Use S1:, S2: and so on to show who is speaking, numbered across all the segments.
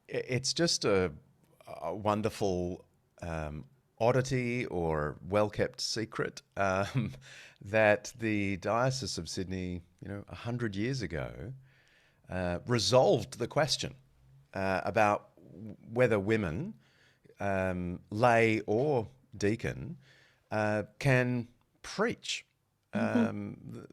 S1: it's just a wonderful oddity or well-kept secret that the Diocese of Sydney, 100 years ago, resolved the question about whether women, lay or deacon, can preach.
S2: Mhm.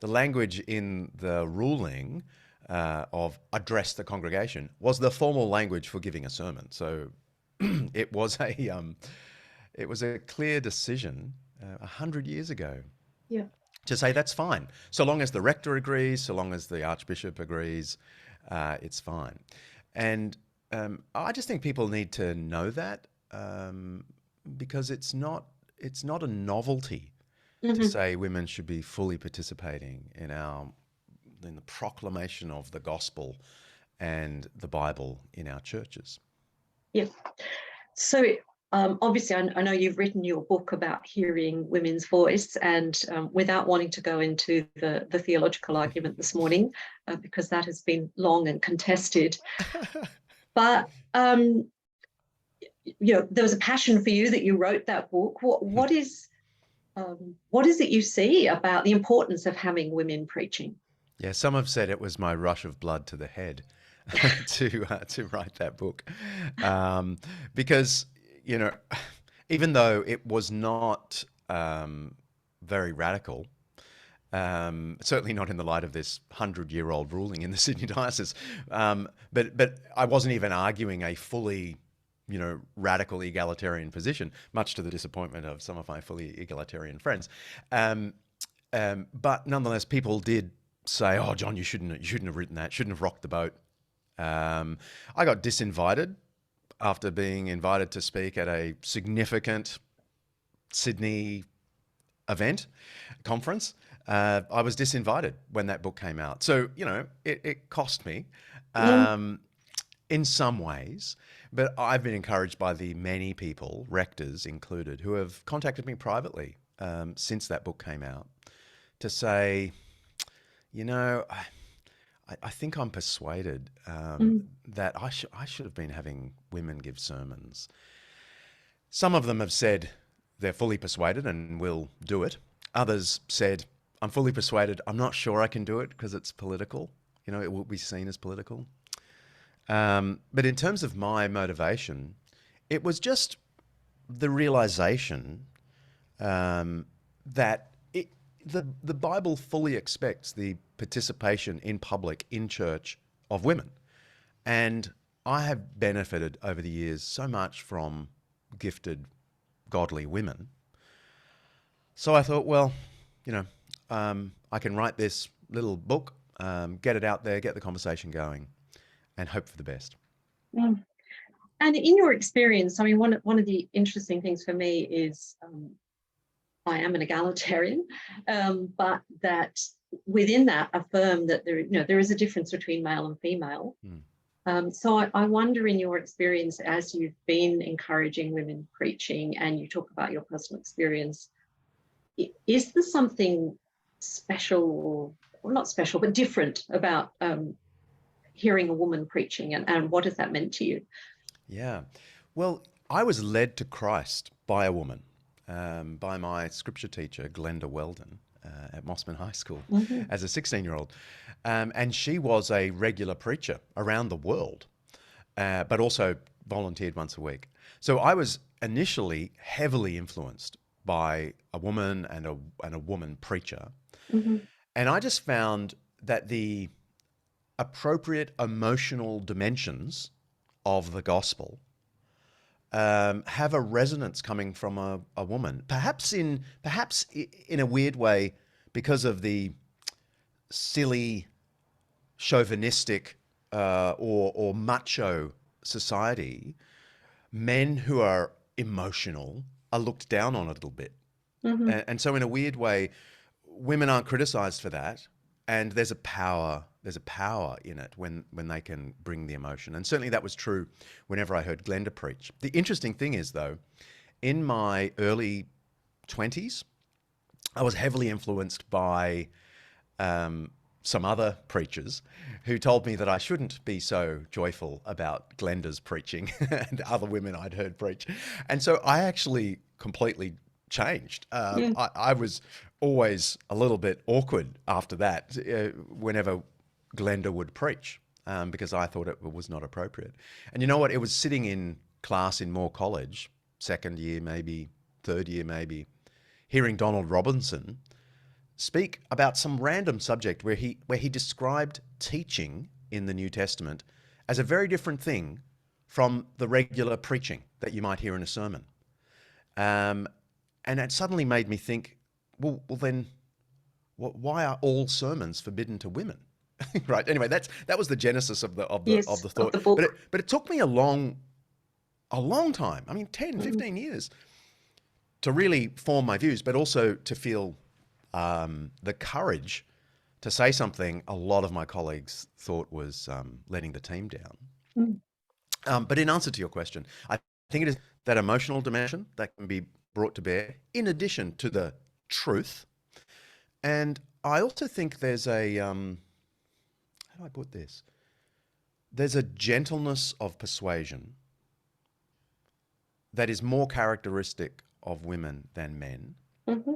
S1: The language in the ruling of address the congregation was the formal language for giving a sermon. So it was a clear decision 100 years ago
S2: Yeah.
S1: to say that's fine, so long as the rector agrees, so long as the archbishop agrees, it's fine. And I just think people need to know that, because it's not a novelty to
S2: Mhm.
S1: say women should be fully participating in the proclamation of the gospel and the Bible in our churches.
S2: Yeah. So obviously, I know you've written your book about hearing women's voice, and without wanting to go into the theological argument this morning, because that has been long and contested, but there was a passion for you that you wrote that book. What is it you see about the importance of having women preaching?
S1: Yeah, some have said it was my rush of blood to the head to write that book, um, because you know, even though it was not very radical, certainly not in the light of this 100-year-old ruling in the Sydney Diocese, but I wasn't even arguing a fully radical egalitarian position, much to the disappointment of some of my fully egalitarian friends. Um, but nonetheless, people did say, "Oh, John, you shouldn't have written that. Shouldn't have rocked the boat." I got disinvited after being invited to speak at a significant Sydney event, conference. I was disinvited when that book came out. So, it cost me
S2: Mm.
S1: um, in some ways, but I've been encouraged by the many people, rectors included, who have contacted me privately since that book came out to say, you know, I think I'm persuaded
S2: Mm.
S1: that I should have been having women give sermons. Some of them have said they're fully persuaded and will do it. Others said, I'm fully persuaded. I'm not sure I can do it because it's political. It will be seen as political. But in terms of my motivation, it was just the realization that the Bible fully expects the participation in public, in church, of women. And I have benefited over the years so much from gifted, godly women. So I thought, well, you know, I can write this little book, get it out there, get the conversation going, and hope for the best.
S2: Mm. And in your experience, I mean, one of the interesting things for me is I am an egalitarian, but that within that affirm that there is a difference between male and female.
S1: Mm.
S2: So I wonder, in your experience, as you've been encouraging women preaching, and you talk about your personal experience, is there something special, or not special, but different about hearing a woman preaching, and what has that meant to you?
S1: Yeah. Well, I was led to Christ by a woman, by my scripture teacher, Glenda Weldon, at Mossman High School
S2: Mhm.
S1: as a 16-year-old. And she was a regular preacher around the world, but also volunteered once a week. So I was initially heavily influenced by a woman and a woman preacher.
S2: Mhm.
S1: And I just found that the appropriate emotional dimensions of the gospel have a resonance coming from a woman, perhaps in a weird way, because of the silly, chauvinistic, or macho society. Men who are emotional are looked down on a little bit,
S2: Mhm.
S1: and so in a weird way, women aren't criticized for that, and there's a power in it when they can bring the emotion. And certainly that was true whenever I heard Glenda preach. The interesting thing is, though, in my early 20s, I was heavily influenced by some other preachers who told me that I shouldn't be so joyful about Glenda's preaching and other women I'd heard preach. And so I actually completely changed.
S2: Yeah.
S1: I was always a little bit awkward after that whenever Glenda would preach because I thought it was not appropriate. And you know what? It was sitting in class in Moore College, second year maybe, third year maybe, hearing Donald Robinson speak about some random subject where he described teaching in the New Testament as a very different thing from the regular preaching that you might hear in a sermon. And it suddenly made me think, well then, why are all sermons forbidden to women? Right. Anyway, that was the genesis of the
S2: Yes,
S1: thought.
S2: the book.
S1: But it took me a long time. I mean, 10, 15 years to really form my views, but also to feel the courage to say something a lot of my colleagues thought was letting the team down. But in answer to your question, I think it is that emotional dimension that can be brought to bear in addition to the truth. And I also think there's a, how do I put this? There's a gentleness of persuasion that is more characteristic of women than men.
S2: Mm-hmm.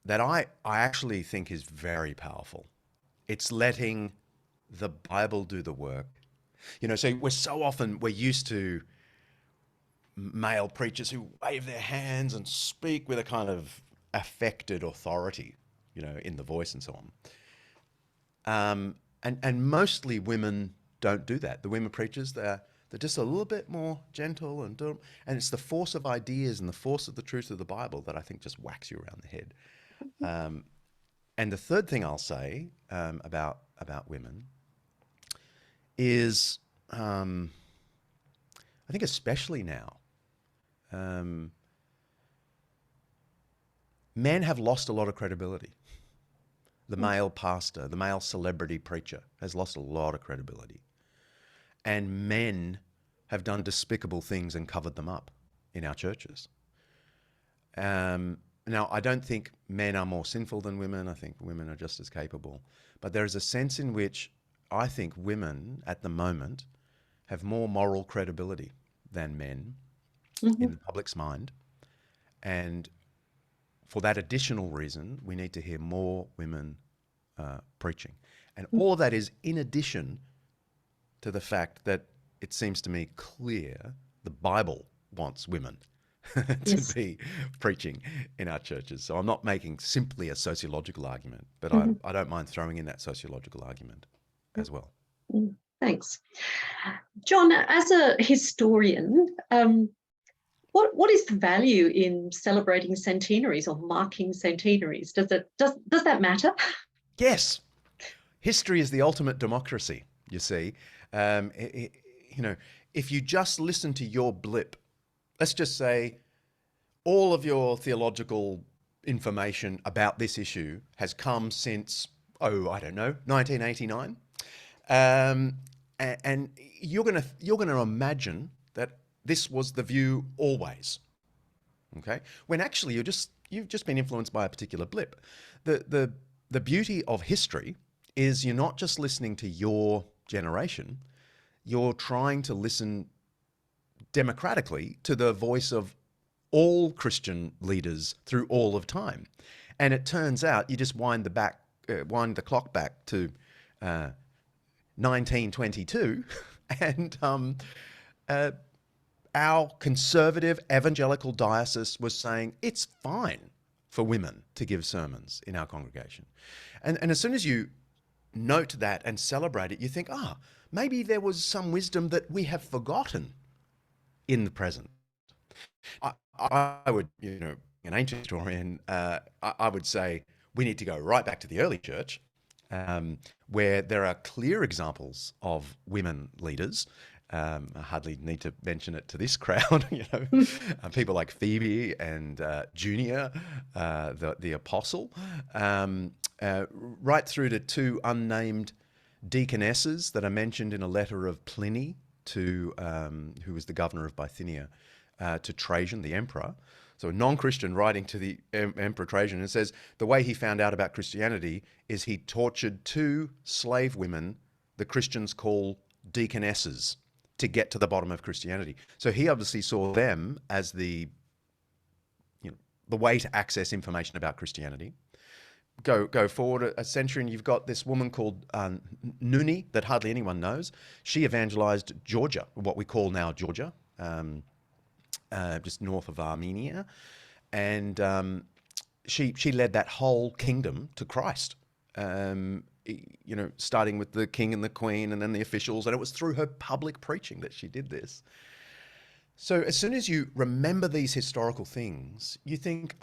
S1: That I actually think is very powerful. It's letting the Bible do the work. You know, so we're used to male preachers who wave their hands and speak with a kind of affected authority, you know, in the voice and so on. And mostly women don't do that. The women preachers, they're just a little bit more gentle and it's the force of ideas and the force of the truth of the Bible that I think just whacks you around the head. And the third thing I'll say about women is, I think especially now, men have lost a lot of credibility. The male pastor, the male celebrity preacher has lost a lot of credibility. And men have done despicable things and covered them up in our churches. Now, I don't think men are more sinful than women. I think women are just as capable. But there is a sense in which I think women at the moment have more moral credibility than men in the public's mind. And for that additional reason, we need to hear more women preaching. And all of that is in addition to the fact that it seems to me clear the Bible wants women to be preaching in our churches. So I'm not making simply a sociological argument, but I don't mind throwing in that sociological argument as well.
S2: Thanks. John, as a historian, what is the value in celebrating centenaries or marking centenaries? Does that matter?
S1: Yes. History is the ultimate democracy, you see. You know, if you just listen to your blip, let's just say all of your theological information about this issue has come since, I don't know, 1989. And you're gonna imagine that this was the view always. Okay? When actually you've just been influenced by a particular blip. The beauty of history is you're not just listening to your generation, you're trying to listen democratically to the voice of all Christian leaders through all of time. And it turns out you just wind the clock back to 1922 and our conservative evangelical diocese was saying it's fine for women to give sermons in our congregation. And as soon as you note that and celebrate it, you think, maybe there was some wisdom that we have forgotten in the present. I would, you know, an ancient historian, I would say we need to go right back to the early church, where there are clear examples of women leaders. I hardly need to mention it to this crowd, you know, people like Phoebe and Junia, the apostle, right through to two unnamed deaconesses that are mentioned in a letter of Pliny to who was the governor of Bithynia, to Trajan, the emperor. So a non-Christian writing to the Emperor Trajan, and says the way he found out about Christianity is he tortured two slave women the Christians call deaconesses to get to the bottom of Christianity. So he obviously saw them as the way to access information about Christianity. Go forward a century, and you've got this woman called Nuni that hardly anyone knows. She evangelized Georgia, what we call now Georgia, just north of Armenia, and she led that whole kingdom to Christ. Starting with the king and the queen, and then the officials, and it was through her public preaching that she did this. So as soon as you remember these historical things, you think,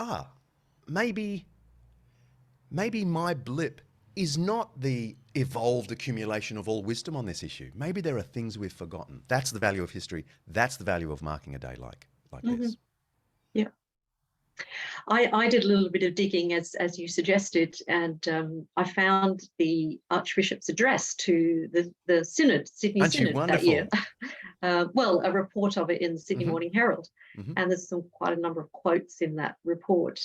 S1: maybe my blip is not the evolved accumulation of all wisdom on this issue. Maybe there are things we've forgotten. That's the value of history. That's the value of marking a day like this.
S2: Yeah. I did a little bit of digging as you suggested, and I found the Archbishop's address to the Synod, Sydney
S1: Aren't you
S2: Synod that
S1: wonderful?
S2: year. Well, a report of it in the Sydney Morning Herald, and there's quite a number of quotes in that report.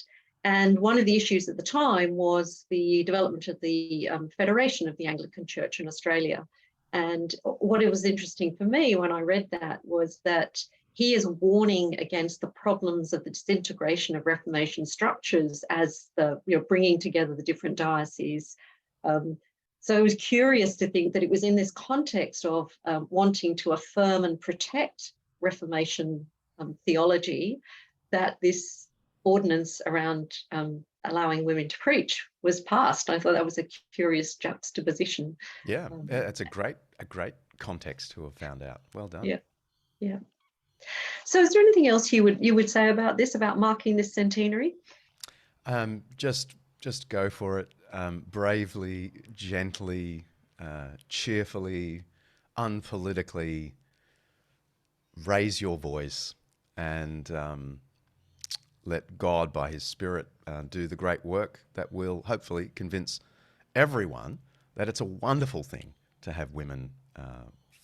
S2: And one of the issues at the time was the development of the Federation of the Anglican Church in Australia. And what it was interesting for me when I read that was that he is warning against the problems of the disintegration of Reformation structures as the bringing together the different dioceses. So I was curious to think that it was in this context of wanting to affirm and protect Reformation theology that this ordinance around allowing women to preach was passed. I thought that was a curious juxtaposition.
S1: Yeah, that's a great context to have found out. Well done.
S2: Yeah. So is there anything else you would say about this, about marking this centenary?
S1: Just go for it. Bravely, gently, cheerfully, unpolitically. Raise your voice and let God, by his Spirit, do the great work that will hopefully convince everyone that it's a wonderful thing to have women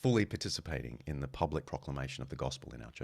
S1: fully participating in the public proclamation of the gospel in our churches.